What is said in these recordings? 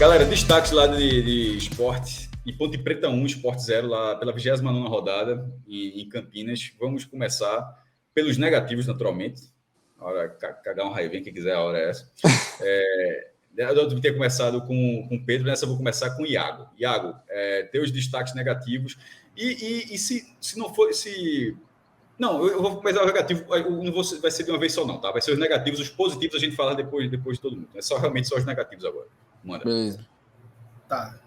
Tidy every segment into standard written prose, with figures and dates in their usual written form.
Galera, destaques lá de esporte e Ponte Preta 1, Esporte 0, lá pela 29ª rodada em Campinas. Vamos começar pelos negativos, naturalmente. A hora cagar um raivinho, quem quiser, a hora é essa. Eu devia ter começado com o Pedro, nessa eu vou começar com o Iago. Iago, teus destaques negativos. E se não for... Não, eu vou começar o negativo, não vai ser de uma vez só não, tá? Vai ser os negativos, os positivos a gente fala depois de todo mundo. Realmente só os negativos agora. Manda. Beleza. Tá.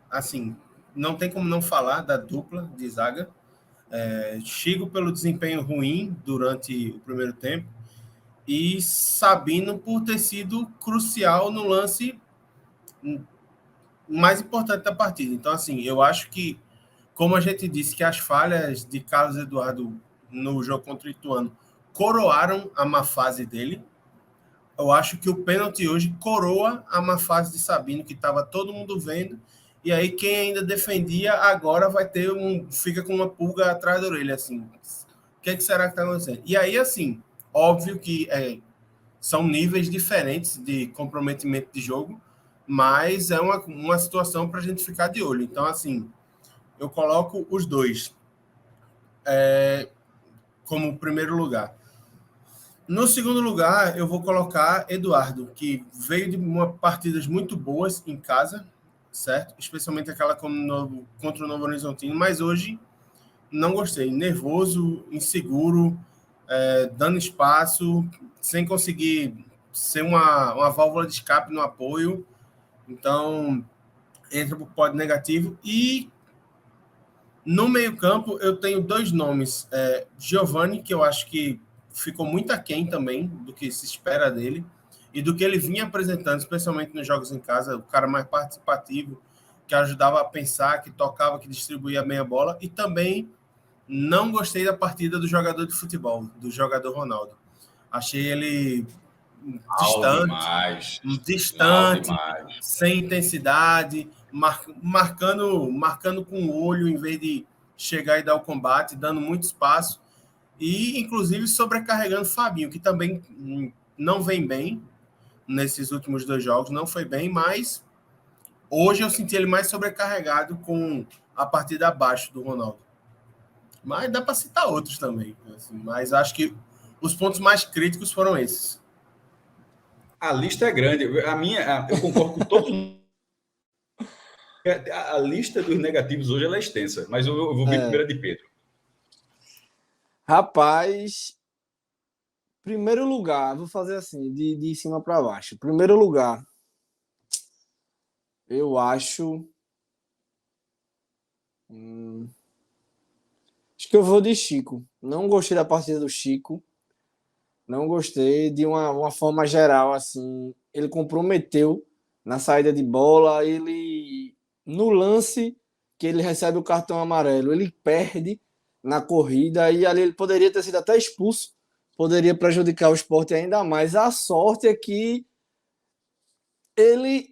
Assim, não tem como não falar da dupla de zaga. Chico pelo desempenho ruim durante o primeiro tempo e Sabino por ter sido crucial no lance mais importante da partida. Então, assim, eu acho que, como a gente disse que as falhas de Carlos Eduardo no jogo contra o Ituano coroaram a má fase dele, eu acho que o pênalti hoje coroa a má fase de Sabino, que estava todo mundo vendo, e aí quem ainda defendia agora vai ter fica com uma pulga atrás da orelha, assim, o que será que está acontecendo? E aí, assim, óbvio que são níveis diferentes de comprometimento de jogo, mas é uma situação para a gente ficar de olho. Então, assim, eu coloco os dois como primeiro lugar. No segundo lugar, eu vou colocar Eduardo, que veio de partidas muito boas em casa, certo? Especialmente aquela contra o Novo Horizontino, mas hoje não gostei. Nervoso, inseguro, dando espaço, sem conseguir ser uma válvula de escape no apoio. Então, entra para o pódio negativo. E no meio-campo, eu tenho dois nomes. Giovani, que eu acho que ficou muito aquém também do que se espera dele e do que ele vinha apresentando, especialmente nos jogos em casa, o cara mais participativo, que ajudava a pensar, que tocava, que distribuía bem a bola. E também não gostei da partida do jogador de futebol, do jogador Ronaldo. Achei ele distante, sem intensidade, marcando com o olho em vez de chegar e dar o combate, dando muito espaço. E, inclusive, sobrecarregando Fabinho, que também não vem bem nesses últimos dois jogos, não foi bem, mas hoje eu senti ele mais sobrecarregado com a partida abaixo do Ronaldo. Mas dá para citar outros também. Assim, mas acho que os pontos mais críticos foram esses. A lista é grande. Eu concordo com todos. A lista dos negativos hoje ela é extensa, mas eu vou ver primeiro a de Pedro. Rapaz, primeiro lugar, vou fazer assim, de cima para baixo. Primeiro lugar, eu acho... Acho que eu vou de Chico. Não gostei da partida do Chico. Não gostei de uma forma geral, assim. Ele comprometeu na saída de bola. Ele, no lance que ele recebe o cartão amarelo, ele perde na corrida e ali ele poderia ter sido até expulso. Poderia prejudicar o Sport ainda mais. A sorte é que ele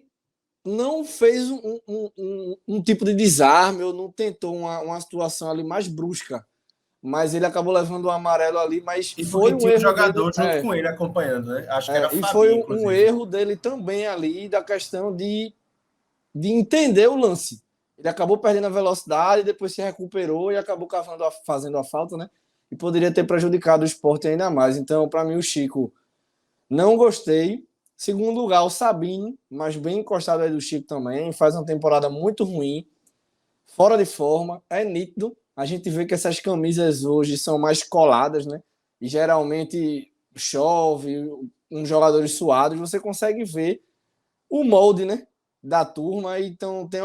não fez um tipo de desarme ou não tentou uma situação ali mais brusca. Mas ele acabou levando um amarelo ali, mas e foi um erro jogador dele, junto com ele acompanhando, né? Acho que era e Fabinho, foi inclusive. Um erro dele também ali, da questão de entender o lance. Ele acabou perdendo a velocidade, depois se recuperou e acabou fazendo a falta, né? E poderia ter prejudicado o Sport ainda mais. Então, para mim, o Chico, não gostei. Segundo lugar, o Sabino, mas bem encostado aí do Chico também. Faz uma temporada muito ruim, fora de forma, é nítido. A gente vê que essas camisas hoje são mais coladas, né? E geralmente chove, uns jogadores suados, você consegue ver o molde, né, da turma. Então tem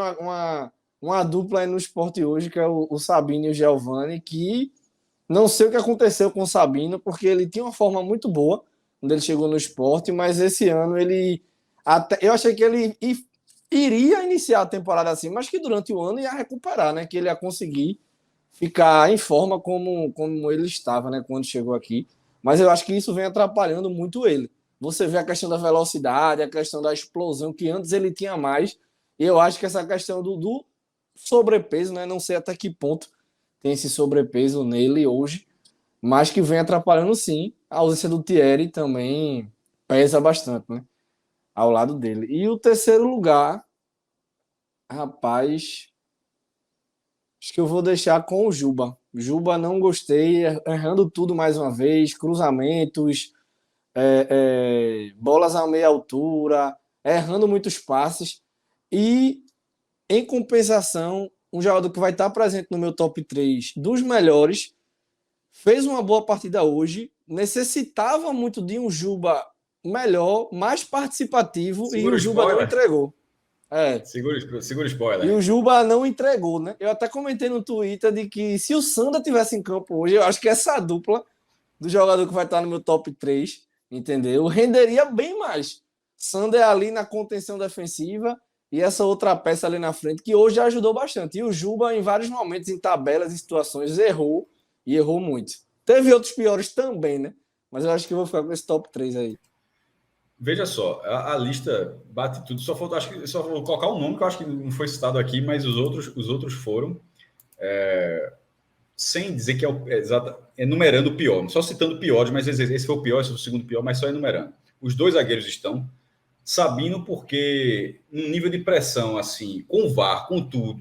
uma dupla aí no Sport hoje, que é o Sabino e o Giovani, que não sei o que aconteceu com o Sabino, porque ele tinha uma forma muito boa quando ele chegou no Sport, mas esse ano eu achei que ele iria iniciar a temporada assim, mas que durante o ano ia recuperar, né? Que ele ia conseguir ficar em forma como ele estava, né? Quando chegou aqui. Mas eu acho que isso vem atrapalhando muito ele. Você vê a questão da velocidade, a questão da explosão, que antes ele tinha mais. E eu acho que essa questão do sobrepeso, né? Não sei até que ponto tem esse sobrepeso nele hoje, mas que vem atrapalhando sim. A ausência do Thierry também pesa bastante, né? ao lado dele. E o terceiro lugar, rapaz, acho que eu vou deixar com o Juba. Juba não gostei, errando tudo mais uma vez, cruzamentos, bolas a meia altura, errando muitos passes. E, em compensação, um jogador que vai estar presente no meu top 3 dos melhores, fez uma boa partida hoje, necessitava muito de um Juba melhor, mais participativo, Segura e o o Juba não spoiler. entregou. Segura o spoiler. E o Juba não entregou, né? Eu até comentei no Twitter de que se o Sander tivesse em campo hoje, eu acho que essa dupla do jogador que vai estar no meu top 3, entendeu? Renderia bem mais. Sander ali na contenção defensiva e essa outra peça ali na frente, que hoje ajudou bastante. E o Juba, em vários momentos, em tabelas e situações, errou, e errou muito. Teve outros piores também, né? Mas eu acho que eu vou ficar com esse top 3 aí. Veja só, a lista bate tudo. Acho que só vou colocar um nome que eu acho que não foi citado aqui, mas os outros foram. Sem dizer que enumerando o pior, só citando piores, mas esse foi o pior, esse foi o segundo pior, mas só enumerando. Os dois zagueiros estão. Sabino, porque um nível de pressão assim, com o VAR, com tudo,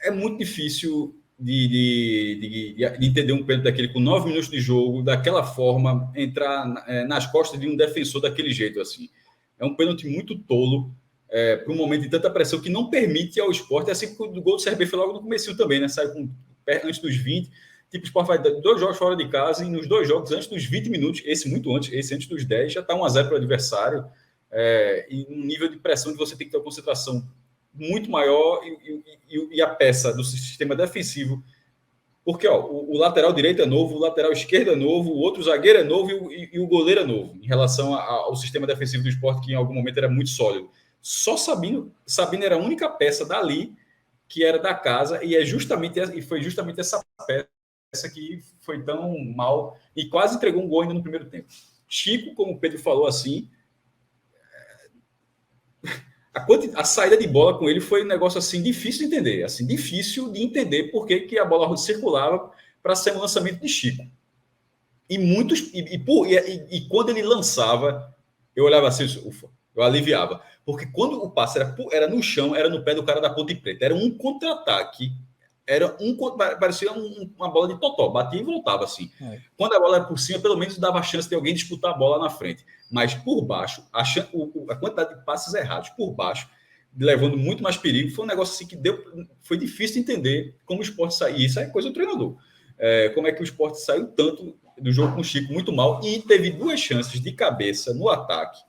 é muito difícil de entender um pênalti daquele com 9 minutos de jogo, daquela forma, entrar nas costas de um defensor daquele jeito assim. É um pênalti muito tolo, para um momento de tanta pressão que não permite ao Sport, assim que o gol do CRB foi logo no começo também, né? Saiu antes dos 20. Tipo, o Sport vai 2 jogos fora de casa e nos 2 jogos, antes dos 20 minutos, esse muito antes, esse antes dos 10, já está 1-0 para o adversário, e um nível de pressão que você tem que ter uma concentração muito maior e a peça do sistema defensivo, porque o lateral direito é novo, o lateral esquerdo é novo, o outro zagueiro é novo e o goleiro é novo, em relação ao sistema defensivo do Sport, que em algum momento era muito sólido. Só Sabino era a única peça dali que era da casa, e foi justamente essa peça que foi tão mal e quase entregou um gol ainda no primeiro tempo. Chico, como o Pedro falou, assim, a saída de bola com ele foi um negócio assim difícil de entender por que a bola circulava para ser um lançamento de Chico. E quando ele lançava, eu olhava assim, ufa, eu aliviava, porque quando o passe era no chão, era no pé do cara da Ponte Preta, era um contra-ataque. Parecia uma bola de totó, batia e voltava assim. Quando a bola era por cima, pelo menos dava a chance de alguém disputar a bola na frente. Mas por baixo, a quantidade de passes errados por baixo, levando muito mais perigo, foi um negócio assim que foi difícil de entender como o Sport saiu. Isso é coisa do treinador. Como é que o Sport saiu tanto do jogo com o Chico muito mal, e teve 2 chances de cabeça no ataque.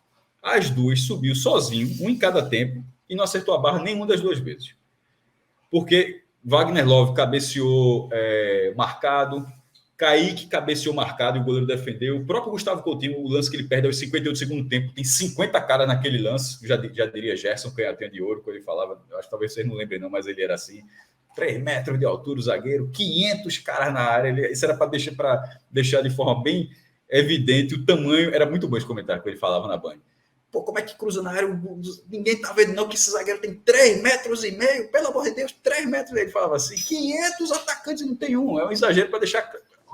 As 2 subiu sozinho, um em cada tempo, e não acertou a barra nenhuma das 2 vezes. Porque Wagner Love cabeceou marcado, Kaique cabeceou marcado e o goleiro defendeu. O próprio Gustavo Coutinho, o lance que ele perde aos 58 do segundo tempo, tem 50 caras naquele lance, já diria Gerson, canhotinha de ouro, quando ele falava, acho que talvez vocês não lembrem não, mas ele era assim, 3 metros de altura o zagueiro, 500 caras na área, isso era para deixar de forma bem evidente o tamanho, era muito bom esse comentário que ele falava na Band. Pô, como é que cruza na área? Ninguém tá vendo não que esse zagueiro tem 3,5 metros, pelo amor de Deus, 3 metros. Ele falava assim, 500 atacantes não tem um. É um exagero para deixar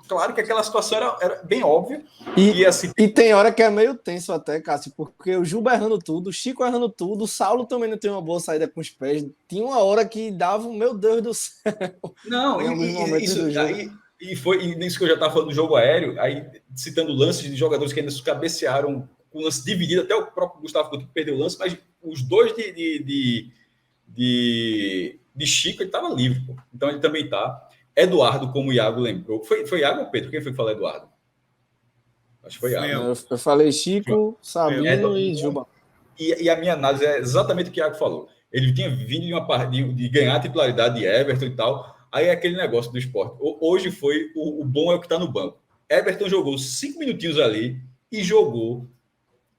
claro que aquela situação era bem óbvia. E tem hora que é meio tenso até, Cássio, porque o Juba errando tudo, o Chico errando tudo, o Saulo também não tem uma boa saída com os pés. Tinha uma hora que dava, meu Deus do céu. Não, foi isso que eu já estava falando do jogo aéreo, aí citando lances de jogadores que ainda se cabecearam com o lance dividido, até o próprio Gustavo Coutinho perdeu o lance, mas os 2 de Chico, ele estava livre, pô. Então ele também está. Eduardo, como o Iago lembrou. Foi Iago ou Pedro? Quem foi que falou Eduardo? Acho que foi Iago. Eu falei Chico, Sabino e Juba. E a minha análise é exatamente o que o Iago falou. Ele tinha vindo de ganhar a titularidade de Everton e tal. Aí é aquele negócio do Sport. Hoje foi o bom é o que está no banco. Everton jogou 5 minutinhos ali e jogou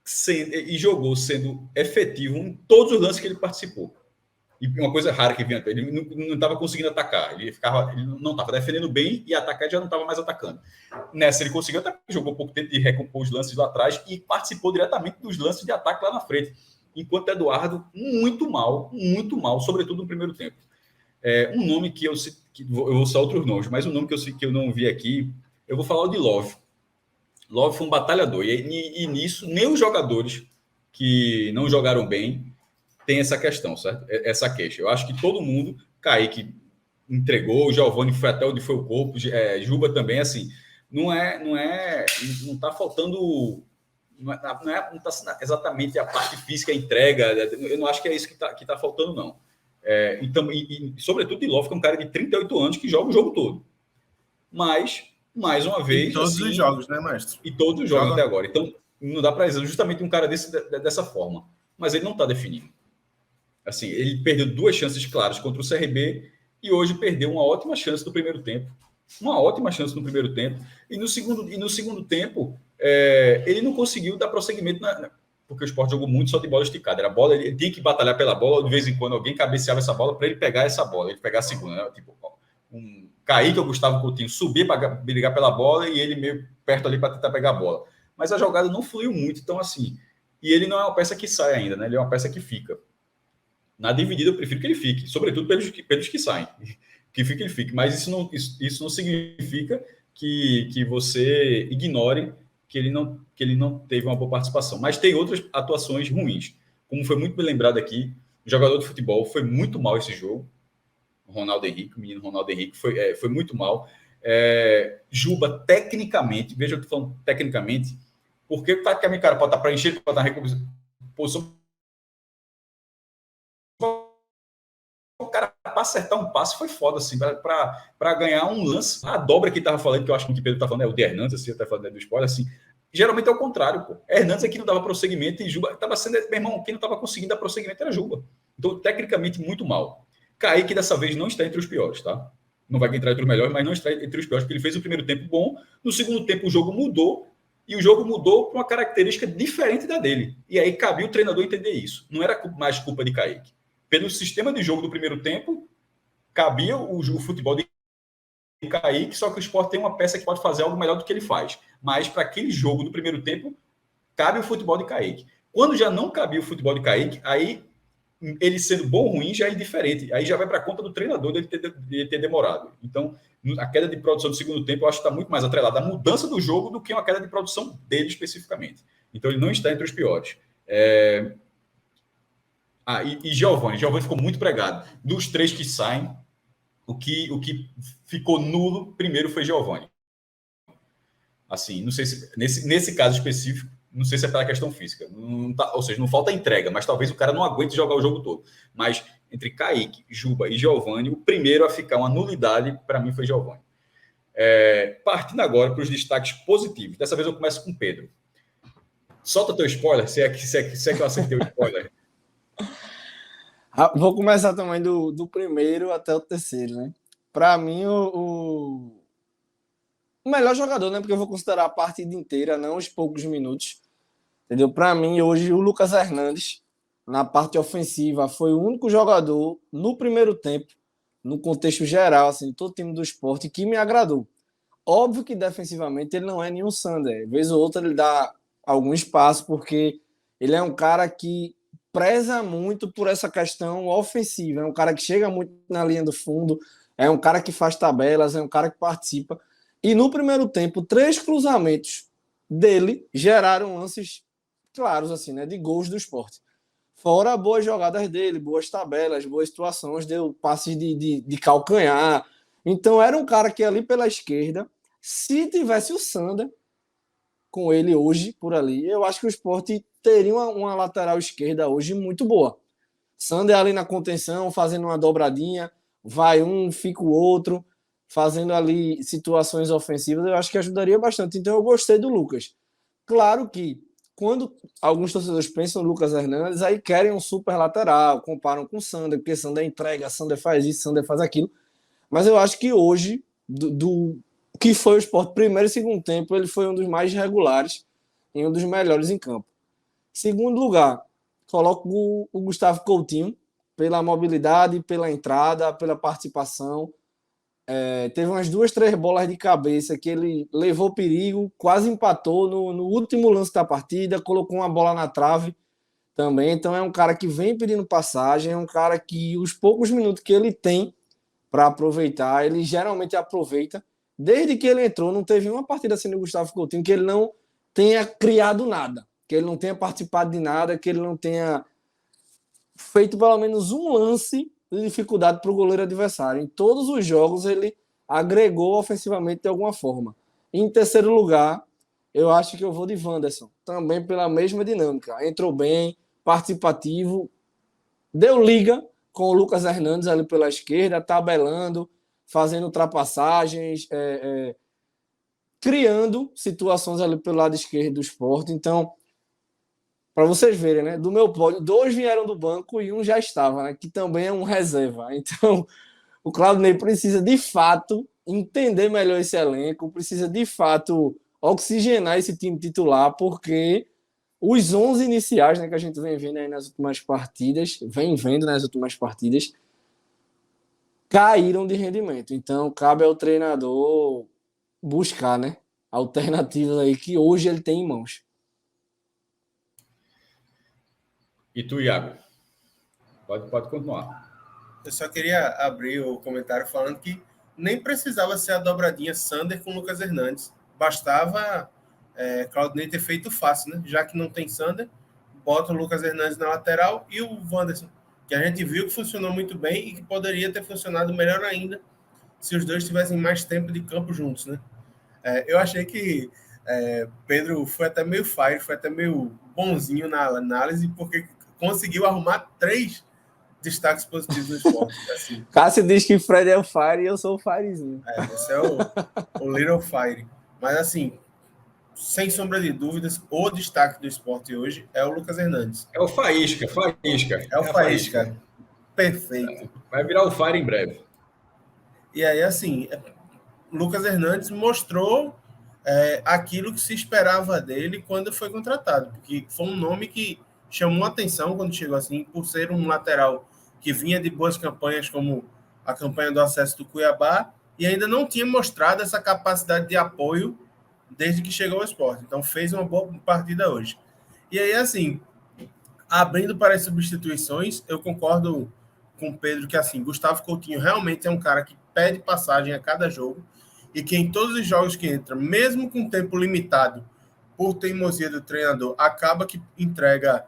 sendo efetivo em todos os lances que ele participou. E uma coisa rara que vinha, ele não estava conseguindo atacar, ele não estava defendendo bem e atacar já não estava mais atacando. Nessa ele conseguiu atacar, jogou um pouco tempo de recompor os lances lá atrás e participou diretamente dos lances de ataque lá na frente. Enquanto Eduardo, muito mal, sobretudo no primeiro tempo. Um nome que eu vou usar outros nomes, mas um nome que eu não vi aqui, eu vou falar o de Love. Love foi um batalhador, e nisso nem os jogadores que não jogaram bem, tem essa questão, certo? Essa queixa. Eu acho que todo mundo, Kaique entregou, o Giovani foi até onde foi o corpo, Juba também, assim, não tá faltando, não tá exatamente a parte física, a entrega, eu não acho que é isso que tá faltando, não. Então, sobretudo de Love, que é um cara de 38 anos que joga o jogo todo. Mas, mais uma vez... Em todos assim, os jogos, né, mestre? E todos os jogos até agora. Então, não dá para dizer justamente um cara dessa forma. Mas ele não está definindo. Assim, ele perdeu 2 chances claras contra o CRB e hoje perdeu uma ótima chance no primeiro tempo. Uma ótima chance no primeiro tempo. E no segundo tempo, ele não conseguiu dar prosseguimento, porque o Sport jogou muito só de bola esticada. Era bola, ele tinha que batalhar pela bola, de vez em quando alguém cabeceava essa bola para ele pegar essa bola, ele pegar a segunda. Né? Tipo, um Kaique ou Gustavo Coutinho subir para brigar pela bola e ele meio perto ali para tentar pegar a bola. Mas a jogada não fluiu muito, então assim... E ele não é uma peça que sai ainda, né? Ele é uma peça que fica. Na dividida, eu prefiro que ele fique, sobretudo pelos que saem. Que fique, ele fique. Mas isso não significa que você ignore que ele não teve uma boa participação. Mas tem outras atuações ruins. Como foi muito bem lembrado aqui, o jogador de futebol foi muito mal esse jogo. Ronaldo Henrique, o menino Ronaldo Henrique, foi muito mal. Juba, tecnicamente, veja o que eu tô falando tecnicamente, porque taticamente o cara pode estar para encher, pode estar posição. O cara, para acertar um passe, foi foda, assim, para ganhar um lance. A dobra que estava falando, que eu acho que o Pedro está falando, é o de Hernandes, assim, está falando do spoiler, assim. Geralmente é o contrário, pô. Hernandes é que não dava prosseguimento e Juba estava sendo, meu irmão, quem não estava conseguindo dar prosseguimento era Juba. Então, tecnicamente, muito mal. Kaique, dessa vez, não está entre os piores, tá? Não vai entrar entre os melhores, mas não está entre os piores, porque ele fez o primeiro tempo bom. No segundo tempo, o jogo mudou, e o jogo mudou para uma característica diferente da dele. E aí cabia o treinador entender isso. Não era mais culpa de Kaique. Pelo sistema de jogo do primeiro tempo, cabia o futebol de Kaique, só que o Sport tem uma peça que pode fazer algo melhor do que ele faz. Mas para aquele jogo do primeiro tempo, cabe o futebol de Kaique. Quando já não cabia o futebol de Kaique, aí ele sendo bom ou ruim já é indiferente. Aí já vai para a conta do treinador dele ter demorado. Então, a queda de produção do segundo tempo eu acho que está muito mais atrelada à mudança do jogo do que uma queda de produção dele especificamente. Então, ele não está entre os piores. E Giovani ficou muito pregado. Dos 3 que saem, o que ficou nulo primeiro foi Giovani. Assim, não sei se nesse caso específico, não sei se é pela questão física, ou seja, não falta entrega, mas talvez o cara não aguente jogar o jogo todo. Mas entre Kaique, Juba e Giovani, o primeiro a ficar uma nulidade para mim foi Giovani. Partindo agora para os destaques positivos. Dessa vez eu começo com Pedro. Solta teu spoiler, se é que eu acertei o spoiler. Vou começar também do primeiro até o terceiro, né? Para mim, o melhor jogador, né? Porque eu vou considerar a partida inteira, não os poucos minutos. Entendeu? Para mim, hoje, o Lucas Hernandes, na parte ofensiva, foi o único jogador no primeiro tempo, no contexto geral, assim, todo time do Sport, que me agradou. Óbvio que defensivamente ele não é nenhum Sander. Vez ou outra ele dá algum espaço, porque ele é um cara que preza muito por essa questão ofensiva. É um cara que chega muito na linha do fundo, é um cara que faz tabelas, é um cara que participa. E no primeiro tempo, 3 cruzamentos dele geraram lances claros, assim, né, de gols do Sport. Fora boas jogadas dele, boas tabelas, boas situações, deu passes de calcanhar. Então era um cara que ali pela esquerda, se tivesse o Sander com ele hoje por ali, eu acho que o Sport teria uma lateral esquerda hoje muito boa. Sander ali na contenção, fazendo uma dobradinha, vai um, fica o outro, fazendo ali situações ofensivas, eu acho que ajudaria bastante. Então eu gostei do Lucas. Claro que quando alguns torcedores pensam no Lucas Hernandes, aí querem um super lateral, comparam com o Sander, porque Sander entrega, Sander faz isso, Sander faz aquilo. Mas eu acho que hoje, do que foi o Sport primeiro e segundo tempo, ele foi um dos mais regulares e um dos melhores em campo. Segundo lugar, coloco o Gustavo Coutinho, pela mobilidade, pela entrada, pela participação. Teve umas 2, 3 bolas de cabeça que ele levou perigo, quase empatou no último lance da partida, colocou uma bola na trave também. Então é um cara que vem pedindo passagem, é um cara que os poucos minutos que ele tem para aproveitar, ele geralmente aproveita. Desde que ele entrou, não teve uma partida assim do Gustavo Coutinho que ele não tenha criado nada. que ele não tenha participado de nada, que ele não tenha feito pelo menos um lance de dificuldade para o goleiro adversário. Em todos os jogos ele agregou ofensivamente de alguma forma. Em terceiro lugar, eu acho que eu vou de Wanderson, também pela mesma dinâmica. Entrou bem, participativo, deu liga com o Lucas Hernandes ali pela esquerda, tabelando, fazendo ultrapassagens, criando situações ali pelo lado esquerdo do Sport. Então, para vocês verem, né? Do meu pódio, 2 vieram do banco e um já estava, né? Que também é um reserva. Então, o Claudinei precisa, de fato, entender melhor esse elenco, precisa, de fato, oxigenar esse time titular, porque os 11 iniciais, né, que a gente vem vendo aí nas últimas partidas, caíram de rendimento. Então, cabe ao treinador buscar, né, alternativas aí que hoje ele tem em mãos. E tu, Iago? Pode continuar. Eu só queria abrir o comentário falando que nem precisava ser a dobradinha Sander com Lucas Hernandes. Bastava Claudinei ter feito fácil, né? Já que não tem Sander, bota o Lucas Hernandes na lateral e o Wanderson, que a gente viu que funcionou muito bem e que poderia ter funcionado melhor ainda se os dois tivessem mais tempo de campo juntos, né? Eu achei que Pedro foi até meio fire, foi até meio bonzinho na análise, porque conseguiu arrumar 3 destaques positivos no Sport. Assim. Cássio diz que Fred é o Fire e eu sou o Firezinho. Esse é o Little Fire. Mas, assim, sem sombra de dúvidas, o destaque do Sport hoje é o Lucas Hernandes. É o Faísca. É o Faísca. Perfeito. Vai virar o Fire em breve. E aí, assim, Lucas Hernandes mostrou aquilo que se esperava dele quando foi contratado, porque foi um nome que chamou a atenção quando chegou assim, por ser um lateral que vinha de boas campanhas, como a campanha do acesso do Cuiabá, e ainda não tinha mostrado essa capacidade de apoio desde que chegou ao Sport. Então, fez uma boa partida hoje. E aí, assim, abrindo para as substituições, eu concordo com o Pedro que, assim, Gustavo Coutinho realmente é um cara que pede passagem a cada jogo e que em todos os jogos que entra, mesmo com tempo limitado, por teimosia do treinador, acaba que entrega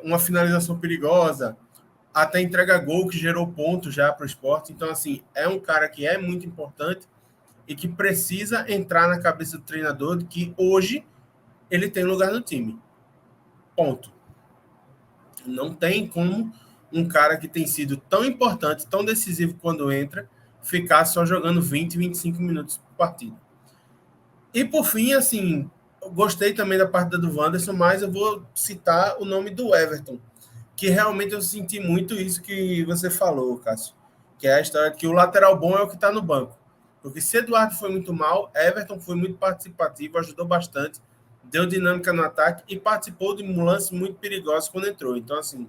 uma finalização perigosa, até entrega gol que gerou ponto já para o Sport. Então, assim, é um cara que é muito importante e que precisa entrar na cabeça do treinador de que hoje ele tem lugar no time. Ponto. Não tem como um cara que tem sido tão importante, tão decisivo quando entra, ficar só jogando 20, 25 minutos por partida. E, por fim, assim, eu gostei também da partida do Wanderson, mas eu vou citar o nome do Everton, que realmente eu senti muito isso que você falou, Cássio, que é a história de que o lateral bom é o que está no banco. Porque se Eduardo foi muito mal, Everton foi muito participativo, ajudou bastante, deu dinâmica no ataque e participou de um lance muito perigoso quando entrou. Então, assim,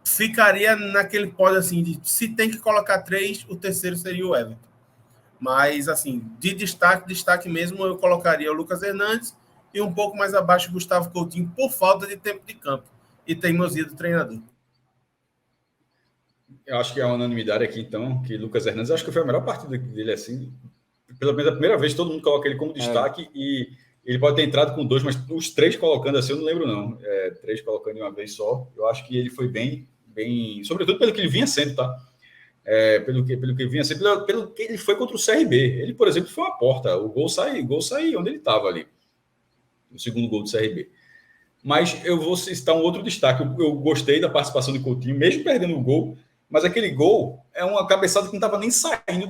ficaria naquele pódio assim, de se tem que colocar 3, o terceiro seria o Everton. Mas, assim, de destaque mesmo, eu colocaria o Lucas Hernandes e um pouco mais abaixo o Gustavo Coutinho, por falta de tempo de campo e teimosia do treinador. Eu acho que é uma unanimidade aqui, então, que Lucas Hernandes, acho que foi a melhor partida dele, assim. Pelo menos a primeira vez, todo mundo coloca ele como destaque e ele pode ter entrado com 2, mas os 3 colocando assim, eu não lembro, não. 3 colocando de uma vez só. Eu acho que ele foi bem, sobretudo pelo que ele vinha sendo, tá? Pelo que ele vinha sendo, pelo que ele foi contra o CRB. Ele, por exemplo, foi uma porta. O gol sai onde ele estava ali. O segundo gol do CRB. Mas eu vou citar um outro destaque. Eu gostei da participação do Coutinho, mesmo perdendo o gol, mas aquele gol é uma cabeçada que não estava nem saindo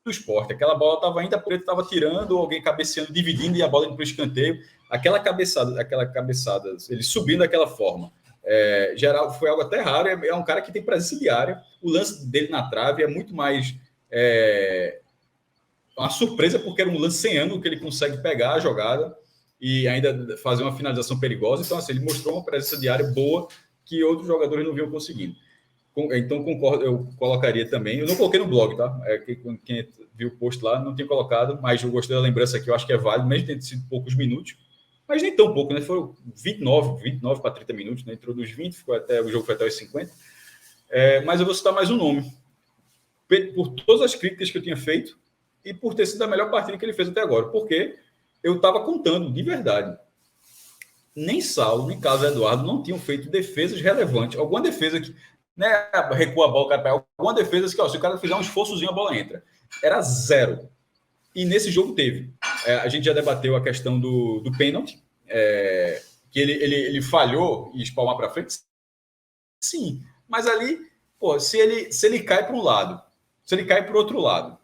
do Sport. Aquela bola estava ainda, por ele estava tirando, alguém cabeceando, dividindo e a bola indo para o escanteio. Aquela cabeçada, ele subindo daquela forma. Geral, foi algo até raro. É um cara que tem presença de área. O lance dele na trave é muito mais uma surpresa, porque era um lance sem ângulo que ele consegue pegar a jogada e ainda fazer uma finalização perigosa. Então, assim, ele mostrou uma presença de área boa que outros jogadores não vinham conseguindo. Então, concordo, eu colocaria também. Eu não coloquei no blog, tá? Quem viu o post lá não tinha colocado, mas eu gostei da lembrança aqui. Eu acho que é válido, mesmo tendo sido poucos minutos, mas nem tão pouco, né? Foram 29 para 30 minutos, né? Entrou dos 20, o jogo foi até os 50. Mas eu vou citar mais um nome. Por todas as críticas que eu tinha feito e por ter sido a melhor partida que ele fez até agora. Porque eu estava contando, de verdade, nem Saulo, nem Carlos Eduardo não tinham feito defesas relevantes. Alguma defesa que, né, recua a bola, o cara pega, alguma defesa que, ó, se o cara fizer um esforçozinho, a bola entra. Era zero. E nesse jogo teve. A gente já debateu a questão do pênalti, que ele falhou e espalmar para frente. Sim, mas ali, pô, se ele cai para um lado, se ele cai para o outro lado,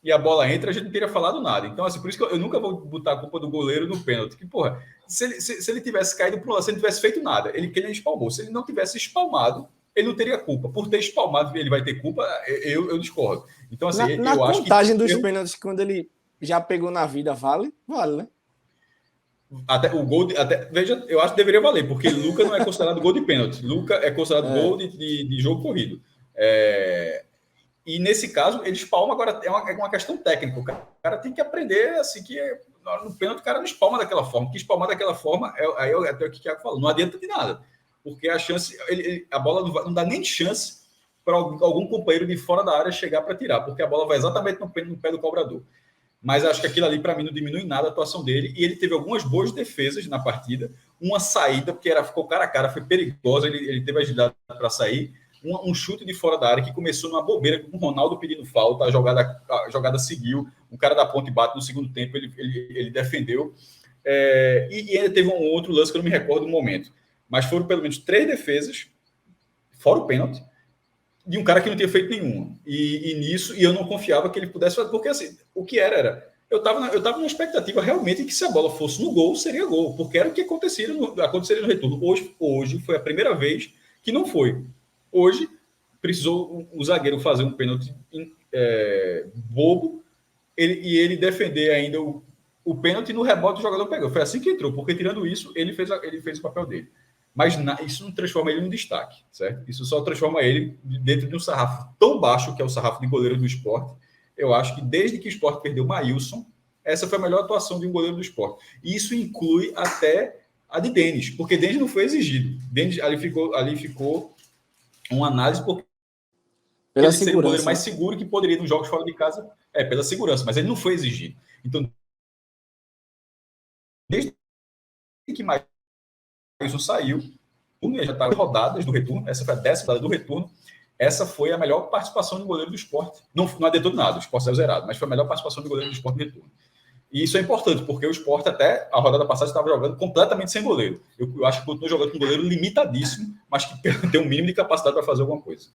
e a bola entra, a gente não teria falado nada. Então, assim, por isso que eu nunca vou botar a culpa do goleiro no pênalti. Que, porra, se ele tivesse caído para um lado, se ele não tivesse feito nada, ele espalmou. Se ele não tivesse espalmado, ele não teria culpa. Por ter espalmado, ele vai ter culpa, eu discordo. Então, assim, Na eu acho que... contagem dos pênaltis, quando ele já pegou na vida, vale, né? Até o gol, veja, eu acho que deveria valer, porque Luca não é considerado gol de pênalti. Luca é considerado gol de jogo corrido. E nesse caso, ele espalma. Agora é uma questão técnica. O cara tem que aprender assim que no pênalti o cara não espalma daquela forma. Que espalmar daquela forma, aí até o que o Thiago falou, não adianta de nada. Porque a chance, a bola não dá nem chance para algum companheiro de fora da área chegar para tirar, porque a bola vai exatamente no pé do cobrador. Mas acho que aquilo ali, para mim, não diminui nada a atuação dele. E ele teve algumas boas defesas na partida. Uma saída, porque ficou cara a cara, foi perigosa. Ele teve agilidade para sair. Um chute de fora da área que começou numa bobeira, com o Ronaldo pedindo falta. A jogada seguiu. O cara da ponte bate no segundo tempo, ele defendeu. E ainda teve um outro lance que eu não me recordo do momento. Mas foram pelo menos 3 defesas, fora o pênalti, de um cara que não tinha feito nenhuma. E nisso, eu não confiava que ele pudesse fazer, porque assim, o que era eu estava numa expectativa realmente que se a bola fosse no gol, seria gol, porque era o que aconteceria no retorno. Hoje foi a primeira vez que não foi. Hoje, precisou o zagueiro fazer um pênalti bobo, ele defender ainda o pênalti no rebote, o jogador pegou. Foi assim que entrou, porque tirando isso, ele fez o papel dele. Mas isso não transforma ele num destaque, certo? Isso só transforma ele dentro de um sarrafo tão baixo, que é o sarrafo de goleiro do Sport. Eu acho que desde que o Sport perdeu o Maílson, essa foi a melhor atuação de um goleiro do Sport. E isso inclui até a de Denis, porque Denis não foi exigido. Denis, ali ficou uma análise porque pela ele seria o goleiro segurança, mais seguro que poderia ir nos jogos fora de casa, pela segurança, mas ele não foi exigido. Então, desde que Maílson saiu, já estava rodadas do retorno, essa foi a 10ª rodada do retorno, essa foi a melhor participação do goleiro do Sport. Não adiantou de nada, o Sport saiu zerado, mas foi a melhor participação do goleiro do Sport no retorno. E isso é importante, porque o Sport até a rodada passada estava jogando completamente sem goleiro. Eu acho que continuou jogando com um goleiro limitadíssimo, mas que tem um mínimo de capacidade para fazer alguma coisa.